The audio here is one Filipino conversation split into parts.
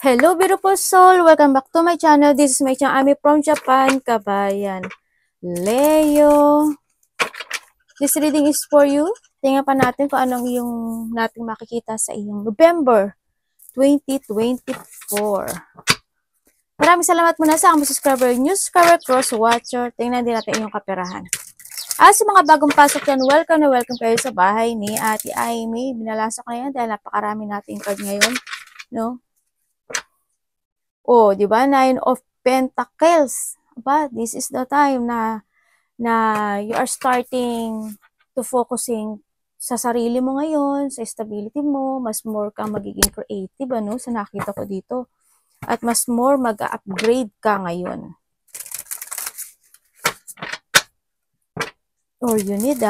Hello, beautiful soul! Welcome back to my channel. This is my channel, Ami from Japan, Kabayan. Leo. This reading is for you. Tingnan pa natin kung anong yung nating makikita sa iyong November 2024. Maraming salamat muna sa mga subscriber, new subscriber, cross watcher. Tingnan din natin yung kaperahan. Sa mga bagong pasok yan, welcome na welcome kayo sa bahay ni Ate Amy. Binalasa ko na yan dahil napakarami nating card ngayon. No? Oh, di ba? Nine of Pentacles. But this is the time na you are starting to focusing sa sarili mo ngayon, sa stability mo, mas more kang magiging creative, ano, sa nakita ko dito. At mas more mag-upgrade ka ngayon. Or you need,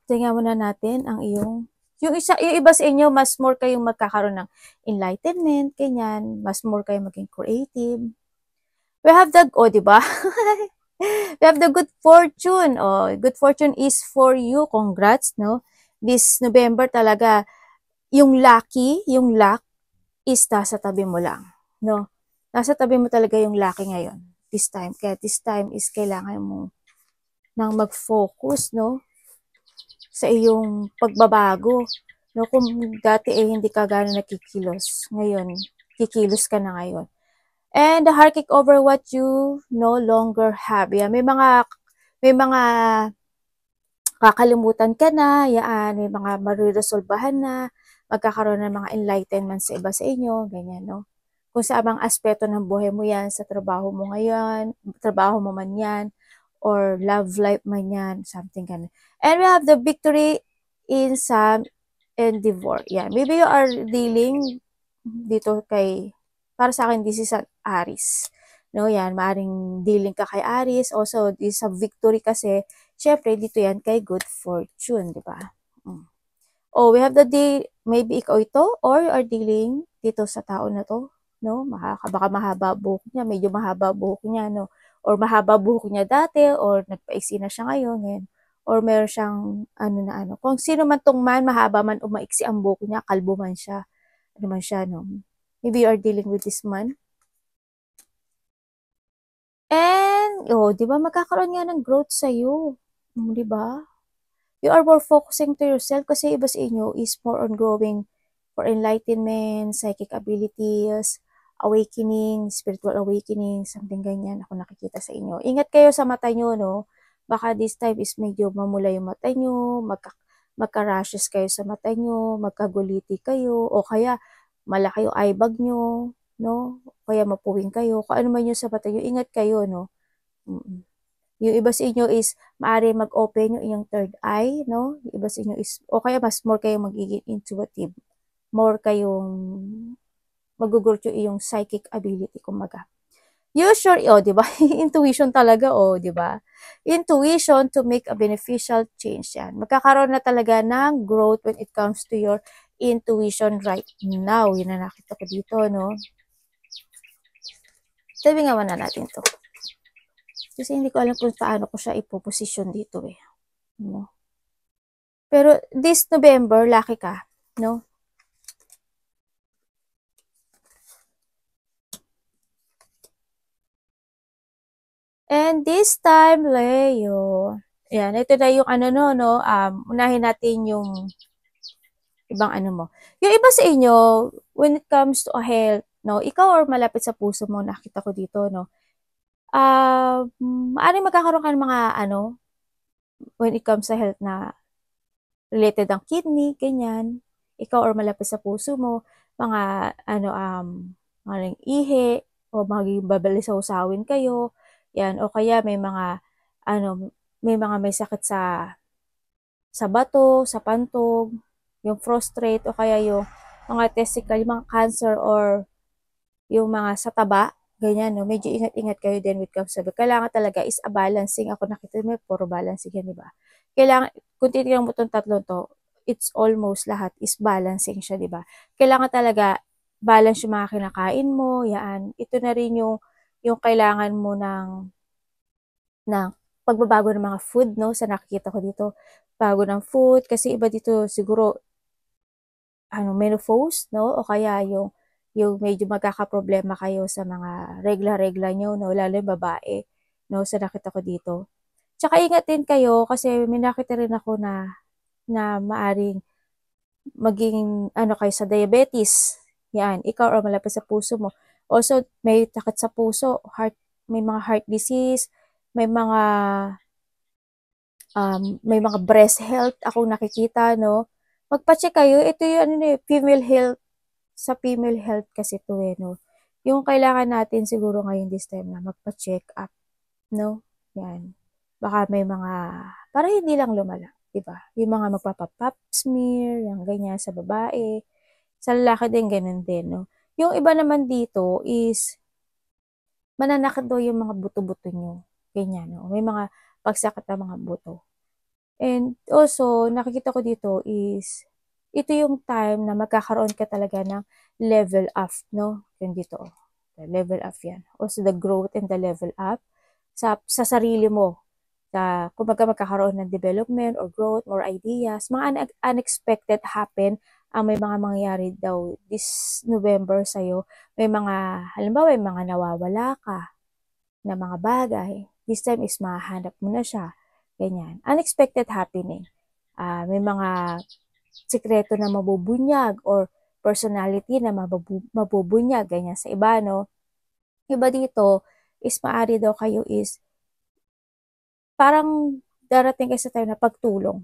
tingnan muna natin ang iyong yung iba sa inyo, mas more kayong magkakaroon ng enlightenment, ganyan, mas more kayong maging creative. We have the, diba? We have the good fortune. Good fortune is for you. Congrats, no? This November talaga, yung luck is nasa tabi mo lang, no? Nasa tabi mo talaga yung lucky ngayon. This time. Kaya this time is kailangan mo nang mag-focus, no? Sa iyong pagbabago. No, kung dati hindi ka gano'n nakikilos, ngayon, kikilos ka na ngayon. And the heartache over what you no longer have. Yan, may mga kakalimutan ka na, yan, may mga mariresolbahan na, magkakaroon ng mga enlightenment sa iba sa inyo, ganyan, no? Kung sa abang aspeto ng buhay mo yan, sa trabaho mo ngayon, trabaho mo man yan, or love life man yan, something ganun. And we have the victory in some endeavor. Yeah, maybe you are dealing dito kay, para sa akin, this is an Aries. No, yan, maaring dealing ka kay Aries. Also, this is a victory kasi, syempre, dito yan kay good fortune, di ba? Oh, we have the day, maybe ikaw ito, or you are dealing dito sa tao na to, no? Baka mahaba buhok niya, medyo mahaba buhok niya, no? Or mahaba buhok niya dati, or nagpaiksi na siya ngayon. Or meron siyang, kung sino man tong man, mahaba man o maiksi ang buhok niya, kalbo man siya, ano man siya, no? Maybe you are dealing with this man. And, di ba, magkakaroon nga ng growth sa'yo. Di ba? You are more focusing to yourself kasi iba sa inyo is more on growing for enlightenment, psychic abilities, awakening, spiritual awakening, something ganyan ako nakikita sa inyo. Ingat kayo sa mata nyo, no? Baka this time is medyo mamula yung mata nyo, magka-rashes kayo sa mata nyo, magkaguliti kayo, o kaya malaki yung eye bag nyo, no? Kaya mapuwing kayo. Kung ano man yung sa mata nyo, ingat kayo, no? Yung iba sa inyo is maaari mag-open yung inyong third eye, no? Yung iba sa inyo is, o kaya mas more kayong magiging intuitive. More kayong magugurot yung iyong psychic ability, kumaga. Use your, di ba? Intuition talaga, di ba? Intuition to make a beneficial change yan. Magkakaroon na talaga ng growth when it comes to your intuition right now. Yun na nakita ko dito, no? Sabi nga na natin to. Kasi hindi ko alam kung paano ko siya ipoposisyon dito, no? Pero this November, lucky ka, no? And this time, Leo, yan, ito na yung no, unahin natin yung ibang mo. Yung iba sa inyo, when it comes to a health, no, ikaw or malapit sa puso mo, nakita ko dito, no, maaaring magkakaroon ka ng mga, when it comes sa health na related ang kidney, ganyan, ikaw or malapit sa puso mo, mga, mga ihi, o magiging babalisaw-sawin kayo, yan, o kaya may mga, may sakit sa bato, sa pantog, yung prostrate, o kaya yung mga testicle, yung mga cancer, or yung mga sa taba, ganyan, no? Medyo ingat-ingat kayo din with sabi. Kailangan talaga is a balancing. Ako nakita mo, puro balancing yan, diba? Kailangan, kung titignan mo itong tatlong to, it's almost lahat is balancing siya, diba? Kailangan talaga balance yung mga kinakain mo, yan. Ito na rin yung kailangan mo ng pagbabago ng mga food, no? Sa nakikita ko dito, bago ng food, kasi iba dito siguro menopause, no? O kaya yung medyo magkakaproblema kayo sa mga regla-regla nyo, no? Lalo yung babae, no? Sa nakita ko dito. Tsaka ingat din kayo kasi may nakita rin ako na maaring maging kayo sa diabetes. Yan, ikaw or malapit sa puso mo. Also, may takot sa puso, may mga heart disease, may mga may mga breast health akong nakikita, no? Magpa-check kayo. Ito yung female health, sa female health kasi to no? Yung kailangan natin siguro ngayon this time na magpa-check up, no? Yan. Baka may mga, para hindi lang lumala, diba? Yung mga magpapa-pap smear, yung ganyan sa babae. Sa lalaki din, ganun din, no? Yung iba naman dito is, mananakit daw yung mga buto-buto nyo. Ganyan, no? May mga pagsakit na mga buto. And also, nakikita ko dito is, ito yung time na magkakaroon ka talaga ng level up, no? Yung dito, the level up yan. Also, the growth and the level up sa sarili mo. Kumbaga magkakaroon ng development or growth, more ideas, mga unexpected happen ang may mga mangyayari daw this November sa'yo. May mga, halimbawa, may mga nawawala ka na mga bagay. This time is mahanap mo na siya. Ganyan. Unexpected happening. May mga sikreto na mabubunyag or personality na mabubunyag. Ganyan sa iba, no? Iba dito is maari daw kayo is parang darating kayo sa time na pagtulong.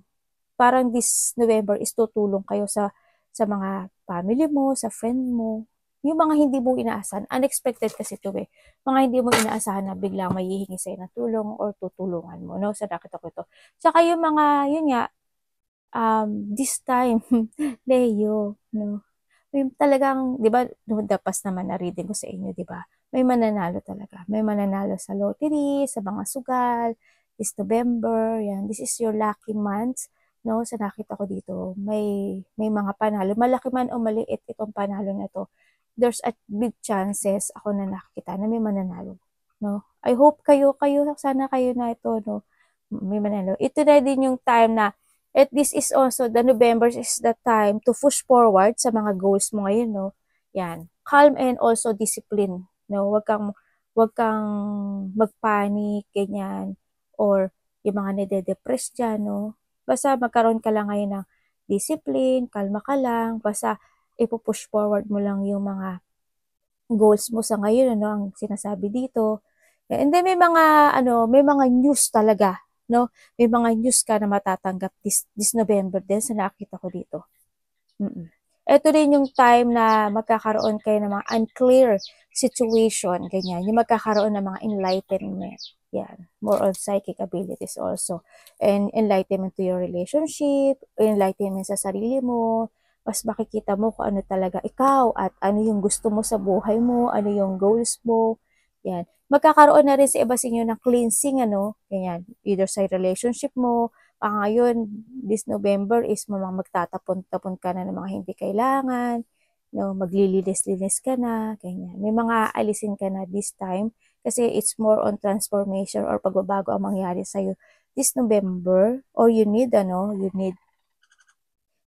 Parang this November is tutulong kayo sa mga family mo, sa friend mo, yung mga hindi mo inaasahan. Unexpected kasi ito eh. Mga hindi mo inaasahan na biglang may hihingi sa'yo ng tulong or tutulungan mo, no? Sa nakita ko ito. Tsaka yung mga, yun nga, this time, Leo, no? May talagang, di ba, dapas naman na reading ko sa inyo, di ba? May mananalo talaga. May mananalo sa lottery, sa mga sugal, this November, yan. This is your lucky month, no? Sa nakita ko dito, may mga panalo. Malaki man o maliit itong panalo na to. There's a big chances ako na nakita na may mananalo, no? I hope sana kayo na ito, no? May mananalo. Ito na din yung time na at this is also, the November is the time to push forward sa mga goals mo ngayon, no? Yan. Calm and also discipline, no? Wag kang magpanic, ganyan. Or yung mga nade-depress dyan, no? Basta magkaroon ka lang ngayon ng discipline, kalma ka lang, basta ipupush forward mo lang yung mga goals mo sa ngayon, ano, ang sinasabi dito. And then may mga news talaga, no? May mga news ka na matatanggap this November din sa nakita ko dito. Ito din yung time na magkakaroon kayo ng mga unclear situation, ganyan. Yung magkakaroon ng mga enlightenment. Yan. More on psychic abilities also. And enlightenment to your relationship, enlightenment sa sarili mo, mas makikita mo kung ano talaga ikaw at ano yung gusto mo sa buhay mo, ano yung goals mo. Yan. Magkakaroon na rin sa iba sa inyo ng cleansing, ganyan. Either sa relationship mo, ngayon, this November is magtatapon-tapon ka na ng mga hindi kailangan, no, maglilinis-linis ka na, ganyan. May mga alisin ka na this time kasi it's more on transformation or pagbabago ang mangyari sa'yo this November or you need.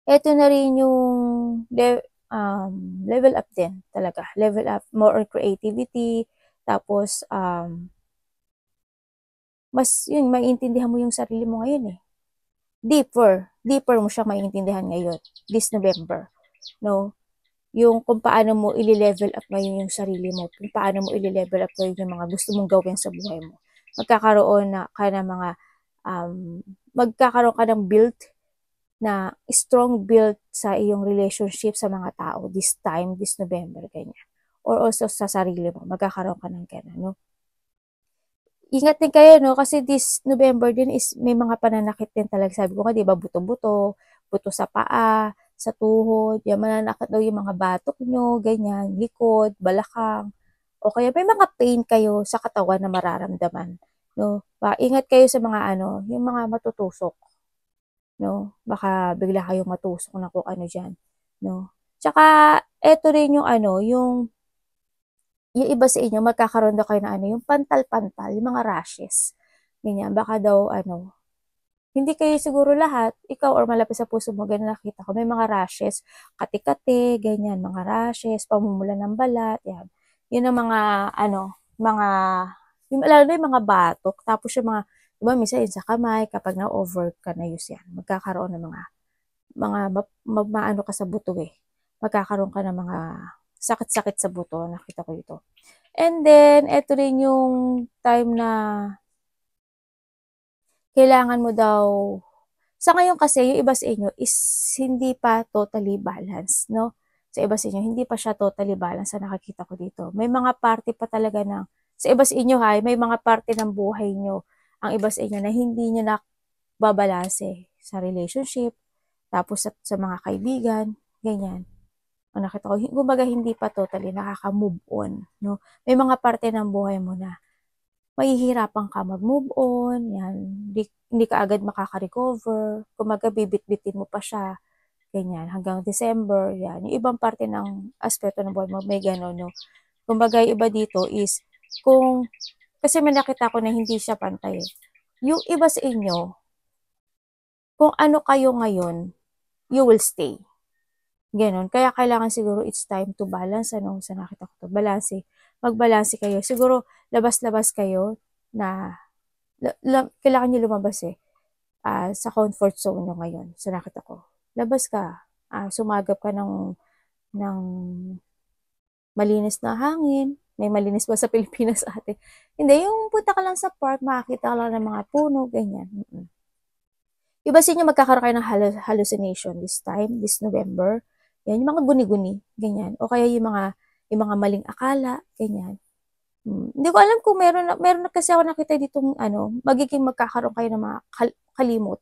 Ito na rin yung level up din talaga. Level up, more on creativity, tapos mas yun, maiintindihan mo yung sarili mo ngayon eh. Deeper mo siya maiintindihan ngayon, this November, no? Yung kung paano mo i-level up ngayon yung sarili mo, kung paano mo i-level up ngayon yung mga gusto mong gawin sa buhay mo. Magkakaroon ka ng build na strong build sa iyong relationship sa mga tao this time, this November, ganyan. Or also sa sarili mo, magkakaroon ka ng ganyan, no? Ingat din kayo, no? Kasi this November din is may mga pananakit din talaga. Sabi ko nga, di ba, buto sa paa, sa tuhod, yan, mananakit daw yung mga batok nyo, ganyan, likod, balakang, o kaya may mga pain kayo sa katawan na mararamdaman, no? Ingat kayo sa mga yung mga matutusok, no? Baka bigla kayong matusok na kung ano dyan, no? Tsaka, eto rin yung iba sa inyo, magkakaroon daw kayo ng yung pantal-pantal, yung mga rashes. Ganyan, baka daw, Hindi kayo siguro lahat, ikaw or malapit sa puso mo, ganyan nakita ko, may mga rashes, kati-kati, ganyan, mga rashes, pamumula ng balat, yan. Yun ang mga, mga, lalo na yung mga batok, tapos yung mga, diba, minsan yun sa kamay, kapag na-over ka na use yan, magkakaroon ng maano ka sa buto eh. Magkakaroon ka ng mga sakit-sakit sa buto, nakita ko ito. And then, ito rin yung time na kailangan mo daw, sa ngayon kasi, yung iba sa inyo is hindi pa totally balanced, no? Sa iba sa inyo, hindi pa siya totally balanced sa nakakita ko dito. May mga parte pa talaga ng, sa iba sa inyo ha, may mga parte ng buhay nyo, ang iba sa inyo na hindi nyo nakababalanse sa relationship, tapos sa mga kaibigan, ganyan. Ang nakita ko, kumbaga hindi pa totally nakaka-move on, no? May mga parte ng buhay mo na mahihirapan ka mag-move on, yan. Hindi ka agad makaka-recover. Kumbaga, bibit-bitin mo pa siya, ganyan, hanggang December, yan. Yung ibang parte ng aspeto ng buhay mo, may gano'n, no? Kumbaga, yung iba dito is, kasi may nakita ko na hindi siya pantay. Yung iba sa inyo, kung ano kayo ngayon, you will stay. Ganon. Kaya kailangan siguro it's time to balance. Sa nakita ko to, balance. Magbalanse kayo. Siguro, labas-labas kayo na kailangan nyo lumabas sa comfort zone nyo ngayon. Sa nakita ko. Labas ka. Sumagap ka ng malinis na hangin. May malinis ba sa Pilipinas ate? Hindi, yung punta ka lang sa park, makakita ka lang ng mga puno, ganyan. Iba sa inyo magkakaroon kayo ng hallucination this time, this November. Yan, yung mga guni-guni, ganyan. O kaya yung mga maling akala, ganyan. Hindi ko alam kung meron na kasi ako nakita ditong magiging magkakaroon kayo ng mga kalimot.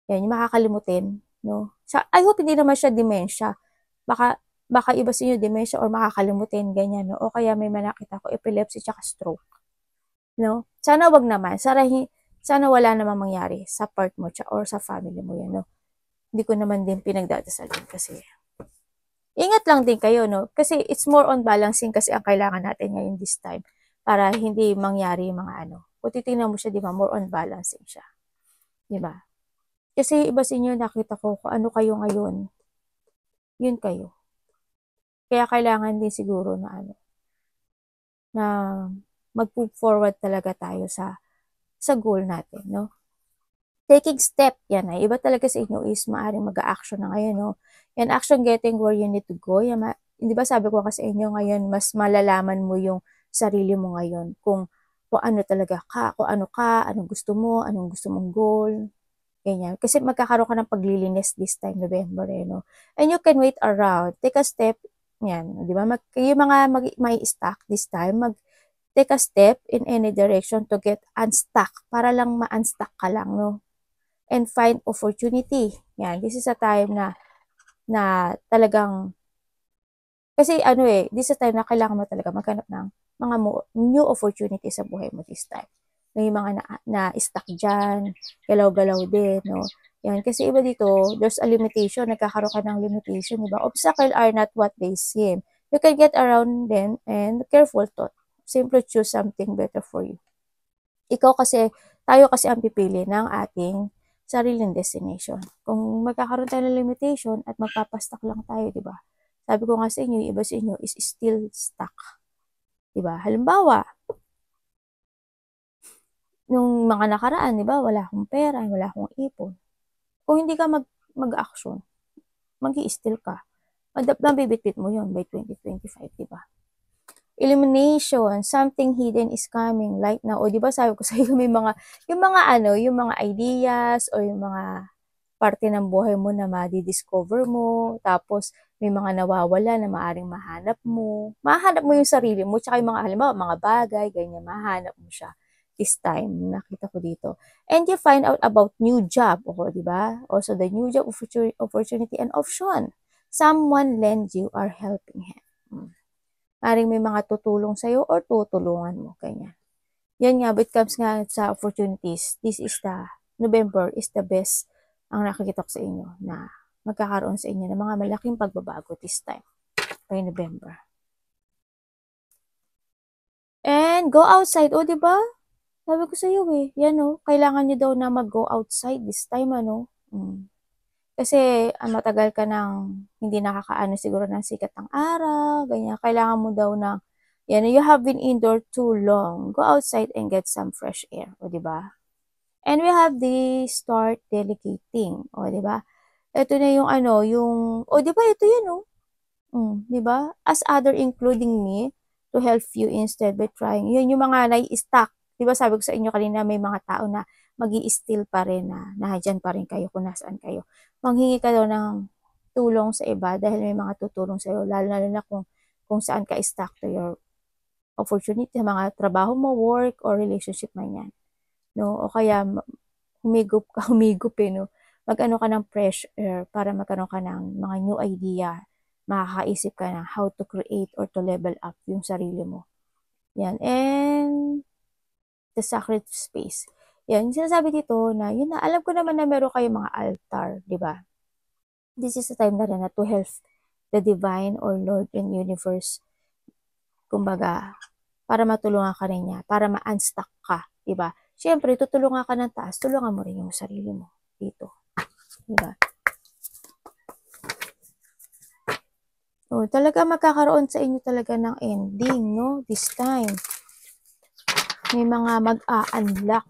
Yan, yung makakalimutin, no? I hope hindi naman siya dementia. Baka iba sa inyo dementia or makakalimutin, ganyan, no? O kaya may manakita ko epilepsy tsaka stroke. No? Sana wag naman. Sana wala namang mangyari sa part mo or sa family mo yan, no? Hindi ko naman din pinagdadasalin kasi ingat lang din kayo, no? Kasi it's more on balancing kasi ang kailangan natin ngayon this time para hindi mangyari yung mga Kung titingnan mo siya, di ba, more on balancing siya. Di ba? Kasi iba sa inyo nakita ko kung ano kayo ngayon, yun kayo. Kaya kailangan din siguro na mag-move forward talaga tayo sa goal natin, no? Taking step, yan ay. Iba talaga sa inyo is maaaring mag-a-action na ngayon, no? Yan, action getting where you need to go. Yan, di ba sabi ko kasi inyo ngayon, mas malalaman mo yung sarili mo ngayon. Kung ano talaga ka, kung ano ka, anong gusto mo, anong gusto mong goal. Ganyan. Kasi magkakaroon ka ng paglilinis this time, November, no? And you can wait around. Take a step, yan. Di ba? Yung mga may stuck this time, take a step in any direction to get unstuck. Para lang ma-unstuck ka lang, no? And find opportunity. Yan, this is a time na talagang, kasi this is a time na kailangan mo talaga maghanap ng mga new opportunity sa buhay mo this time. May mga na-stuck dyan, galaw-galaw din, no? Yan, kasi iba dito, there's a limitation, nagkakaroon ka ng limitation, diba? Obstacle are not what they seem. You can get around them and careful to. Simply choose something better for you. Tayo kasi ang pipili ng ating sariling destination. Kung magkakaroon tayo ng limitation at magpapastuck lang tayo, di ba? Sabi ko nga sa inyo, iba sa inyo is still stuck. Di ba? Halimbawa, nung mga nakaraan, di ba, wala akong pera, wala akong ipon. Kung hindi ka mag-action, mag-i-still ka. Mabibitbit mo yun by 2025, di ba? Elimination, something hidden is coming right now. O di ba sabi ko sa iyo may yung mga ideas o yung mga parte ng buhay mo na ma-discover mo, tapos may mga nawawala na maaring mahanap mo. Mahanap mo yung sarili mo, tsaka yung mga halimbawa, mga bagay, ganyan, mahanap mo siya this time, nakita ko dito. And you find out about new job, di ba? Also the new job opportunity and option. Someone lend you or helping hand. Maring may mga tutulong sa'yo or tutulungan mo, ganyan. Yan nga, but comes nga sa opportunities. November is the best ang nakikita ko sa inyo na magkakaroon sa inyo ng mga malaking pagbabago this time by November. And go outside, di ba? Sabi ko sa'yo eh, yan o, kailangan nyo daw na mag-go outside this time, ano. Kasi matagal ka nang hindi nakakaano siguro ng sikat ng araw, ganyan. Kailangan mo daw na, yan, you have been indoor too long. Go outside and get some fresh air, o diba? And we have the start delegating, o diba? Ito na yung ano, yung, o diba, ito yan o. Diba? As other including me, to help you instead by trying. Yun yung mga nai-stack. Diba sabi ko sa inyo kanina, may mga tao na magi-steal pa rin na nandyan pa rin kayo kung nasaan kayo. Manghingi ka daw ng tulong sa iba dahil may mga tutulong sa'yo, lalo na kung saan ka stuck to your opportunity, mga trabaho mo, work, or relationship man yan. No? O kaya, humigop ka, humigop eh, no? Mag-ano ka ng fresh air para magkaroon ka ng mga new idea, makakaisip ka na how to create or to level up yung sarili mo. Yan. And the sacred space. Yan. Yung sinasabi dito na, yun na, alam ko naman na meron kayong mga altar, di ba? This is the time na rin na to help the divine or Lord and universe. Kumbaga, para matulungan ka rin niya, para ma-unstuck ka, di ba? Siyempre, tutulungan ka ng taas, tulungan mo rin yung sarili mo dito. Diba? O, talaga magkakaroon sa inyo talaga ng ending, no? This time. May mga mag-a-unlock.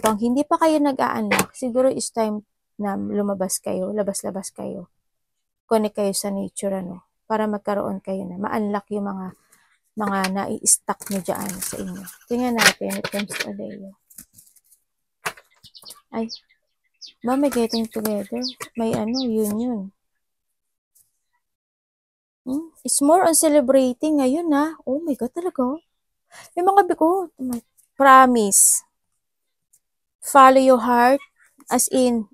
Kung hindi pa kayo nag-a-unlock, siguro is time na lumabas kayo, labas-labas kayo. Connect kayo sa nature, ano? Para magkaroon kayo na, ma-unlock yung mga nai-stuck nyo dyan sa inyo. Tingnan natin, it comes to Leo. Ay, ba, may getting together. May ano, union. It's more on celebrating ngayon, ha? Oh my God, talaga. May mga bigo. Promise. Follow your heart. As in,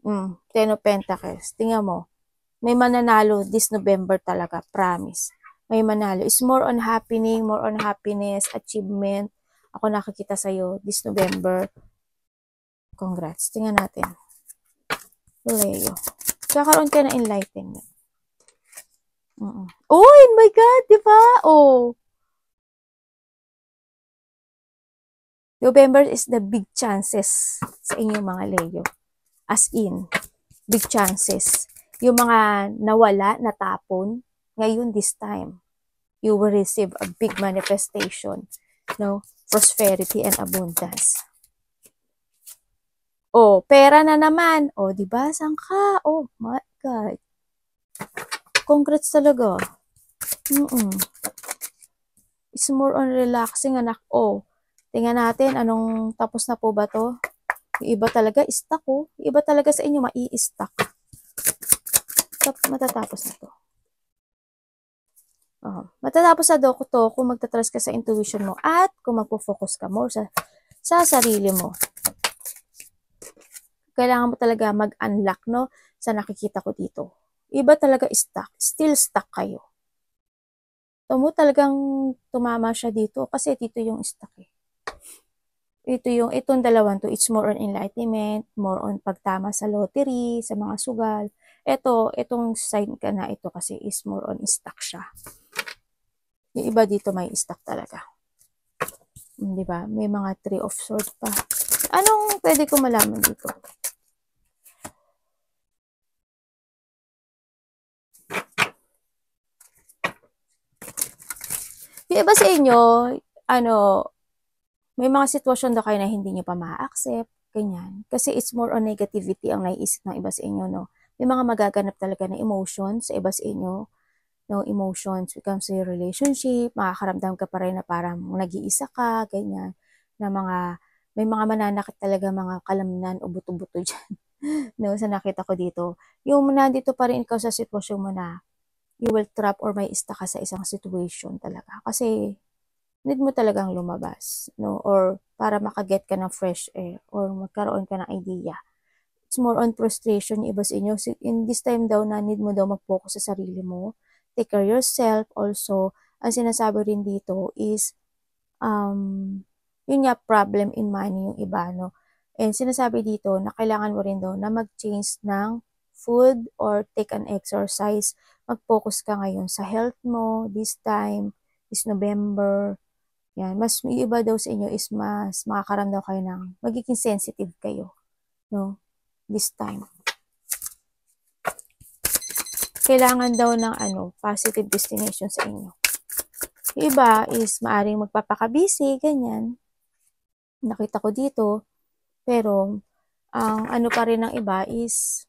Ten of Pentacles. Tingnan mo. May mananalo this November talaga. Promise. May manalo. It's more on happening, more on happiness, achievement. Ako nakikita sa'yo this November. Congrats. Tingnan natin. Leo. Kakaroon ka na enlightenment. Oh my God, di ba? Oh. November is the big chances sa inyong mga Leo. As in, big chances. Yung mga nawala, natapon, ngayon this time, you will receive a big manifestation. No? Prosperity and abundance. Oh, pera na naman. Oh, di ba? Saan ka? Oh my God. Congrats talaga. It's more on relaxing, anak. Oh, tingnan natin, anong tapos na po ba to? Yung iba talaga, stuck oh. Yung iba talaga sa inyo, mai-stuck. Matatapos na to. Matatapos na to kung magtatrust ka sa intuition mo at kung magpo-focus ka more sa sarili mo. Kailangan mo talaga mag-unlock, no? Sa nakikita ko dito. Iba talaga stuck. Still stuck kayo. Talagang tumama siya dito kasi dito yung stuck eh. Itong dalawang to, it's more on enlightenment, more on pagtama sa lottery, sa mga sugal. Itong sign ka na ito kasi is more on stuck siya. Yung iba dito may stuck talaga. Di ba? May mga 3 of swords pa. Anong pwede ko malaman dito? Yung iba sa inyo, may mga sitwasyon daw kayo na hindi nyo pa ma-accept, ganyan. Kasi it's more on negativity ang naiisip ng iba sa inyo, no? May mga magaganap talaga na emotions sa iba sa inyo. No, emotions becomes your relationship, makakaramdam ka pa rin na parang nag-iisa ka, ganyan. May mga mananakit talaga mga kalamnan o buto-buto dyan. No, sa nakita ko dito. Yung nandito pa rin ikaw sa sitwasyon mo na you will trap or may ista ka sa isang situation talaga. Kasi need mo talagang lumabas, no? Or para makaget ka ng fresh air or magkaroon ka ng idea. It's more on frustration yung iba sa inyo. In this time daw na need mo daw mag-focus sa sarili mo. Take care yourself. Also, ang sinasabi rin dito is, yun nga, problem in money yung iba, no? And sinasabi dito na kailangan mo rin daw na mag-change ng food or take an exercise. Mag-focus ka ngayon sa health mo this time, this November. Yan, mas yung iba daw sa inyo is mas makakaramdam kayo ng magiging sensitive kayo, no? This time. Kailangan daw ng positive destination sa inyo. Yung iba is maaring magpapakabisi, ganyan. Nakita ko dito. Pero, ang pa rin ng iba is,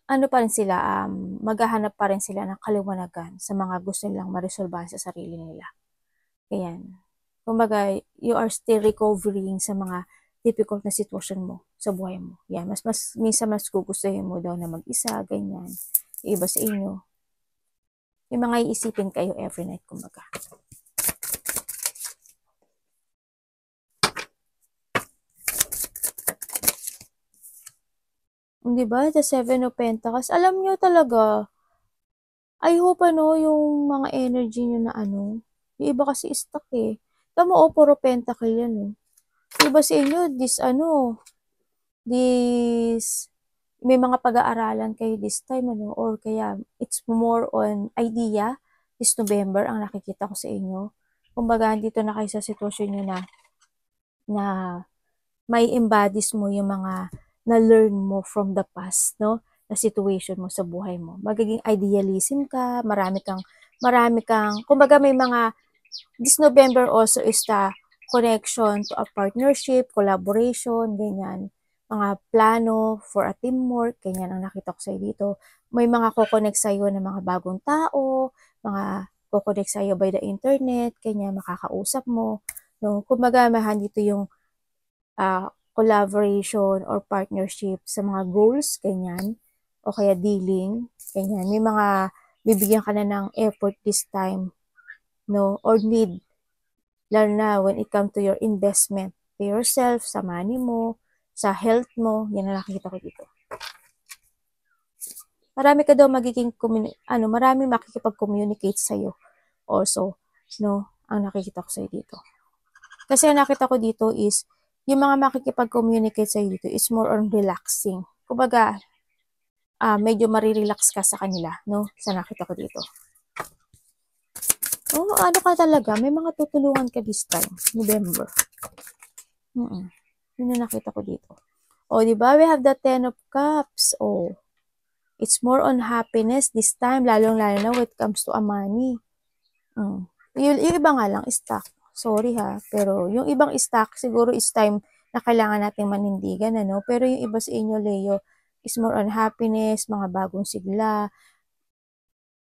pa rin sila, maghahanap pa rin sila ng kaliwanagan sa mga gusto nilang maresolbahan sa sarili nila. Ayan. Kumbaga, you are still recovering sa mga difficult na sitwasyon mo sa buhay mo. Yan. Minsan mas gugustuhin mo daw na mag-isa, ganyan. Yung iba sa inyo. Yung mga iisipin kayo every night, kumbaga. Diba? The Seven of Pentacles. Alam nyo talaga, I hope yung mga energy nyo na yung iba kasi stuck eh. Tama o, puro pentacle yan eh. Iba sa inyo, may mga pag-aaralan kayo this time, or kaya it's more on idea. This November, ang nakikita ko sa inyo. Kumbaga, dito na kayo sa sitwasyon nyo na may embodies mo yung mga na-learn mo from the past, no? Na situation mo sa buhay mo. Magiging idealism ka, marami kang, kumbaga may mga, this November also is the connection to a partnership, collaboration, ganyan. Mga plano for a teamwork, ganyan ang nakita ko sa'yo dito. May mga kukonect sa'yo ng mga bagong tao, mga kukonect sa'yo by the internet, ganyan, makakausap mo. No? Kumbaga, mahan dito yung collaboration or partnership sa mga goals, ganyan, o kaya dealing, ganyan. May mga bibigyan ka na ng effort this time, no, or need, lalo na when it comes to your investment, to yourself, sa money mo, sa health mo, yan ang nakikita ko dito. Marami ka daw magiging, marami makikipag-communicate sa'yo also, no, ang nakikita ko sa'yo dito. Kasi ang nakita ko dito is, yung mga makikipag-communicate sa'yo dito is more on relaxing. Kumbaga, medyo marirelax ka sa kanila, no? Sa nakita ko dito. Oh, ka talaga? May mga tutulungan ka this time, November. Yun na nakita ko dito. Oh, di ba? We have the Ten of Cups. Oh, it's more on happiness this time, lalong-lalo na when it comes to a money. Yung iba nga lang, stuck. Sorry ha, pero yung ibang stuck, siguro is time na kailangan nating manindigan, Pero yung iba sa inyo, Leo, is more on happiness, mga bagong sigla.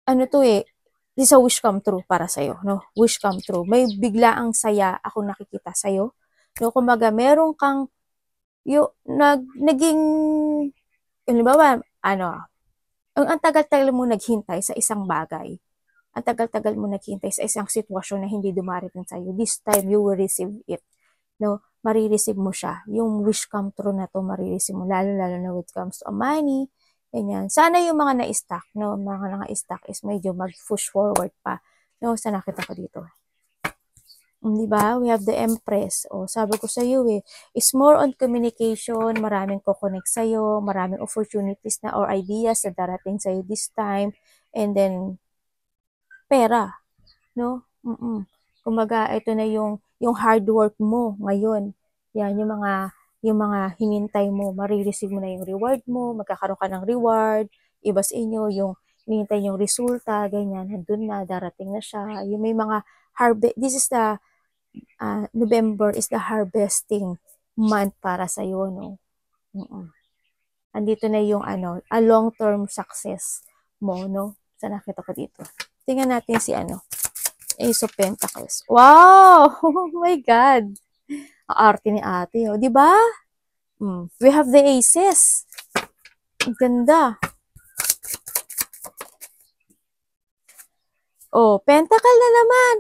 This is a wish come true para sa'yo, no? Wish come true. May biglaang saya ako nakikita sa'yo. No, kumbaga, meron kang, naging, halimbawa, ang tagal-tagal mo naghintay sa isang bagay. Ang tagal-tagal mo naghintay sa isang sitwasyon na hindi dumarating sa'yo. This time, you will receive it. No? Marireceive mo siya. Yung wish come true na to, marireceive mo. Lalo-lalo na when it comes to money. Ganyan. Sana yung mga na-stuck, no? Mga na-stuck is medyo mag-push forward pa. No? Sa nakita ko dito. Diba? We have the Empress. O, sabi ko sa iyo it's more on communication, maraming ko-connect sa iyo, maraming opportunities na or ideas na darating sa iyo this time. And then, pera, no? Kumbaga, ito na yung hard work mo ngayon. Yan, yung mga hinintay mo, marireceive mo na yung reward mo, magkakaroon ka ng reward, iba sa inyo, yung hinintay yung resulta, ganyan, doon na, darating na siya. Yung may mga this is the, November is the harvesting month para sa iyo, no? Andito na yung, a long-term success mo, no? Sa nakita ko dito. Tingnan natin si Ace of Pentacles. Wow! Oh my God! Ang arte ni ate, oh. Diba? We have the aces. Ang ganda. Oh, pentacle na naman.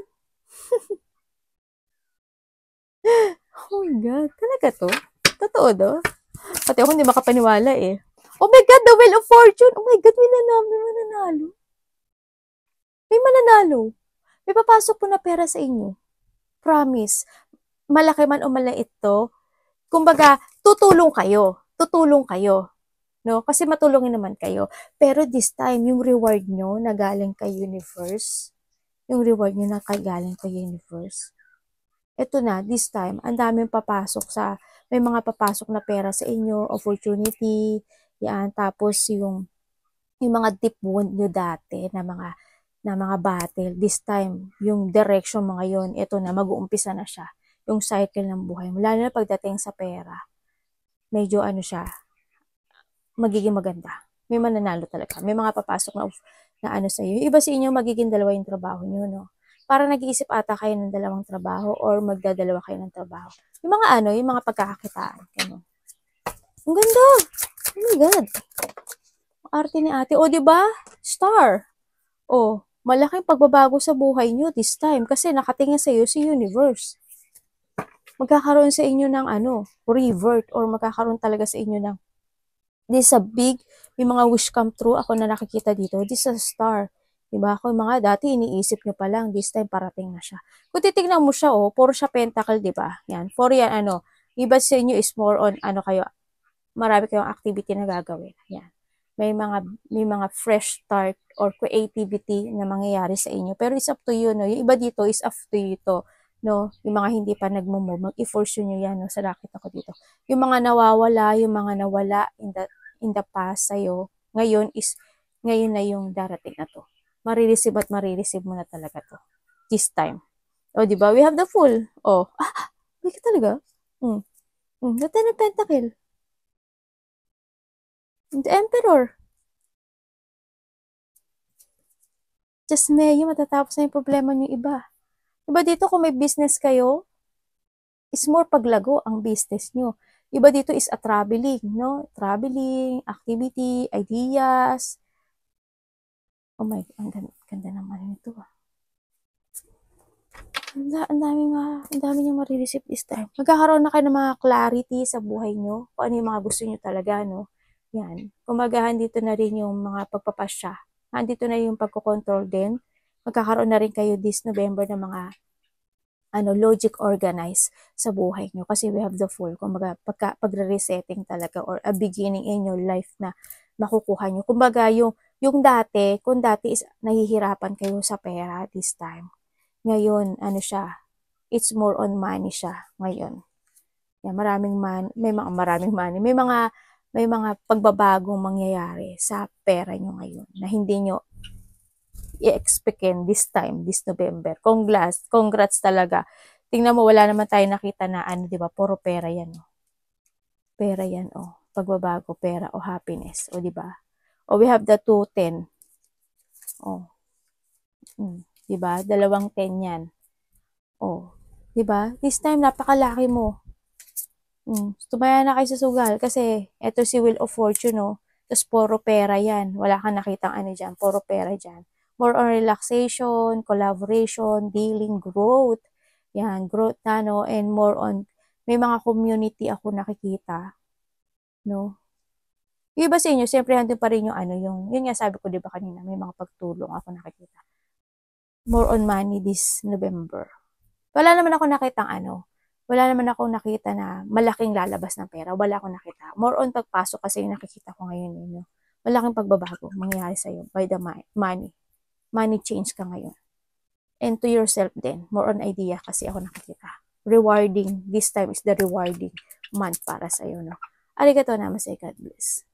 Oh my God. Talaga to? Totoo do? Pati ako hindi makapaniwala eh. Oh my God, the Wheel of Fortune. Oh my God, may mananalo. May mananalo. May papasok po na pera sa inyo. Promise. Malaki man o maliit to, kumbaga, tutulong kayo. No? Kasi matulungin naman kayo. Pero this time, yung reward nyo na galing kay universe, yung reward nyo na galing kay universe. Ito na, this time, ang daming papasok may mga papasok na pera sa inyo, opportunity, yan, tapos yung mga deep wound nyo dati na mga battle, this time, yung direction mo ngayon, ito na, mag-uumpisa na siya, yung cycle ng buhay mo, lalo na pagdating sa pera, medyo ano siya, magiging maganda. May mananalo talaga. May mga papasok na ano sa iyo. Iba sa inyo, magiging dalawa yung trabaho nyo, no? Parang nag-iisip ata kayo ng dalawang trabaho or magdadalawa kayo ng trabaho. Yung mga ano, yung mga pagkakakitaan. Ano. Ang ganda! Oh my God! Ang arte ni ate. O, di ba? Star! O, malaking pagbabago sa buhay nyo this time kasi nakatingin sa iyo si universe. Magkakaroon sa inyo ng ano, revert or magkakaroon talaga sa inyo ng this is a big, yung mga wish come true, ako na nakikita dito, this is a star. Diba? Ako mga dati, iniisip nyo pa lang, this time parating na siya. Kung titignan mo siya, puro siya pentacle, diba? Yan, for yan, ano, iba sa inyo is more on, ano kayo, marami kayong activity na gagawin. Yan. May mga fresh start or creativity na mangyayari sa inyo. Pero it's up to you, no? Yung iba dito is up to you to, no? Yung mga hindi pa nagmo-move, mag-i-force nyo yan, no? Sa racket ako dito. Yung mga nawawala, yung mga nawala in the past sa'yo, ngayon na yung darating na to. Marireceive mo na talaga to. This time. O, di ba? We have the full. O. May ka talaga? The Ten of Pentacle. The Emperor. Just May, matatapos na yung problema niyo iba. Iba dito kung may business kayo, is more paglago ang business nyo. Iba dito is a traveling, no? Traveling, activity, ideas. Oh my, ang ganda naman nito. Ang dami nyo marireceive this time. Magkakaroon na kayo ng mga clarity sa buhay nyo, kung ano yung mga gusto nyo talaga, no? Yan. Kumagahan dito na rin yung mga pagpapasya. Andito na yung pagkocontrol din. Magkakaroon na rin kayo this November ng mga logic organize sa buhay nyo. Kasi we have the full. Kumbaga, pagre-resetting talaga or a beginning in your life na makukuha nyo. Kumbaga, yung dati, kung dati is nahihirapan kayo sa pera this time. Ngayon, ano siya, it's more on money siya ngayon. Yan, maraming money. May mga pagbabagong mangyayari sa pera nyo ngayon na hindi nyo i-expectin this time, this November. Congrats talaga. Tingnan mo, wala naman tayo nakita na ano, di ba? Puro pera yan, oh. Pera yan, oh. Pagbabago, pera, o happiness, o di ba? O we have the 210. Oh. Di ba? 210 yan. Oh. Di ba? This time, napakalaki mo. Tumaya na kayo sa sugal kasi eto si Wheel of Fortune, no? Tapos puro pera yan. Wala kang nakitang ano dyan. Puro pera dyan. More on relaxation, collaboration, dealing, growth. Yan, growth na, no? And more on, may mga community ako nakikita, no? Yung iba sa inyo, siyempre handun pa rin yung ano, yun nga sabi ko, di ba kanina, may mga pagtulong ako nakikita. More on money this November. Wala naman ako nakitang ano, wala naman ako nakita na malaking lalabas ng pera. Wala akong nakita. More on pagpasok kasi yung nakikita ko ngayon. Yun. Malaking pagbabago mangyayari sa'yo by the money. Money change ka ngayon. And to yourself din. More on idea kasi ako nakikita. Rewarding. This time is the rewarding month para sa'yo. No? Arigato namaste. God bless.